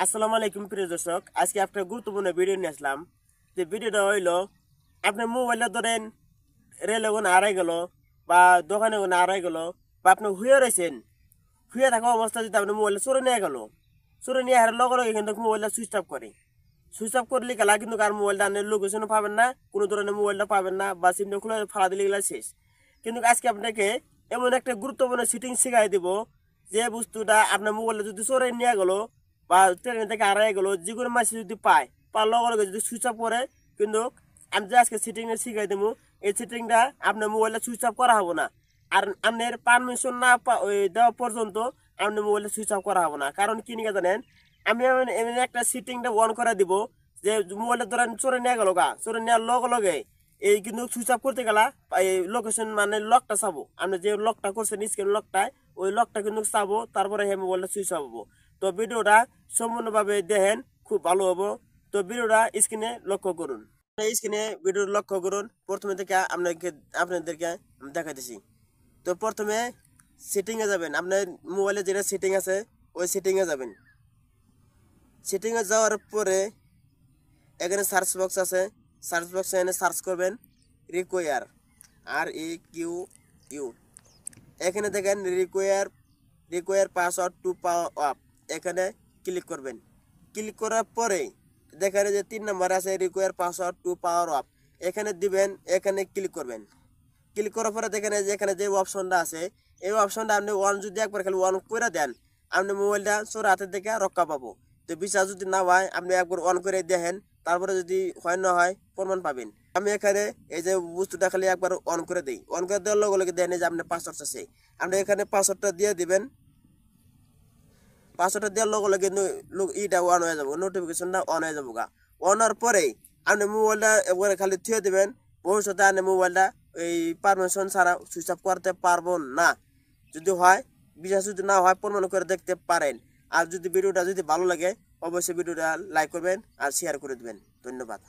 আসসালামু আলাইকুম প্রিয় দর্শক, আজকে একটা গুরুত্বপূর্ণ ভিডিও নিয়ে আসলাম। যে ভিডিওটা হইলো, আপনার মোবাইলটা ধরেন রেলে কোনো হারাই গেল বা দোকানে কোনো হারাই গেল, বা আপনি শুয়ে রয়েছেন, শুয়ে থাকা অবস্থা যদি আপনার মোবাইলটা চুরে নিয়ে গেল, চুরে নিয়ে হারার লগে লগে কিন্তু মোবাইলটা সুইচ অফ করে। সুইচ অফ করলে গেলা কিন্তু আর মোবাইলটা আপনি লোকেশনও পাবেন না, কোনো ধরনের মোবাইলটা পাবেন না, বা সিমটা খুলে ফালা দিলে গেলা শেষ। কিন্তু আজকে আপনাকে এমন একটা গুরুত্বপূর্ণ সেটিং শিখাই দিব, যে বস্তুটা আপনার মোবাইলটা যদি চোরে নিয়ে গেল বা ট্রেন থেকে হারাই গেল, যে কোনো মাসে যদি পার লগে লগে যদি সুইচ অফ করে, কিন্তু আমি যে আজকে সেটিংটা শিখাই দেবো, এই সেটিংটা আপনার মোবাইলটা সুইচ অফ করা হবো না। আর আপনার পারমিশন না দেওয়া পর্যন্ত আপনার মোবাইলটা সুইচ অফ করা হবো না। কারণ কি নিয়ে জানেন, আমি এমন একটা সেটিংটা অন করে দিব, যে মোবাইলটা ধরেন চোরে নিয়ে গেল চোরে নেওয়ার লগে লগে এই কিন্তু সুইচ অফ করতে গেলা এই লোকেশন মানে লকটা চাবো, আপনি যে লকটা করছেন স্ক্রিন লকটায়, ওই লকটা কিন্তু চাবো, তারপরে হে মোবাইলটা সুইচ অফ হবো। তো ভিডিওটা সম্পূর্ণভাবে দেখেন, খুব ভালো হবো। তো ভিডিওটা স্ক্রিনে লক্ষ্য করুন, স্ক্রিনে ভিডিও লক্ষ্য করুন। প্রথমে থেকে আপনাদেরকে দেখাইতেছি। তো প্রথমে সেটিংয়ে যাবেন, আপনার মোবাইলে যেটা সেটিং আছে ওই সেটিংয়ে যাবেন। সেটিংয়ে যাওয়ার পরে এখানে সার্চ বক্স আছে, সার্চ বক্সে এনে সার্চ করবেন রিকোয়ার, REQU। এখানে দেখেন require password to power off, এখানে ক্লিক করবেন। ক্লিক করার পরে দেখেন যে 3 নম্বর আছে require password to power off, এখানে দিবেন, এখানে ক্লিক করবেন। ক্লিক করার পরে দেখেন যে এখানে যে অপশনটা আছে, এই অপশনটা আপনি ওয়ান যদি একবার খালি অন করে দেন, আপনি মোবাইলটা চোর হাতের থেকে রক্ষা পাবো। তো বিশ্বাস যদি না হয় আপনি একবার অন করে দেখেন, তারপরে যদি হয় না হয় প্রমাণ পাবেন। আমি এখানে এই যে বস্তুটা খালি একবার অন করে দিই, অন করে দেওয়ার লগে লগে দেখেন যে আপনার পাসওয়ার্ড আছে, আপনি এখানে পাসওয়ার্ডটা দিয়ে দিবেন। পাসওয়ার্ডটা দেওয়ার লগে লগে ইটা অন হয়ে যাবো, নোটিফিকেশনটা অন হয়ে যাবো। অন হওয়ার পরেই আপনি মোবাইলটা একবারে খালি থুয়ে দিবেন। ভবিষ্যতে আপনি মোবাইলটা এই পারমিশন ছাড়া সুইচ অফ করতে পারবো না। যদি হয়, বিশ্বাস যদি না হয় প্রমাণ করে দেখতে পারেন। আর যদি ভিডিওটা যদি ভালো লাগে, অবশ্যই ভিডিওটা লাইক করবেন আর শেয়ার করে দেবেন। ধন্যবাদ।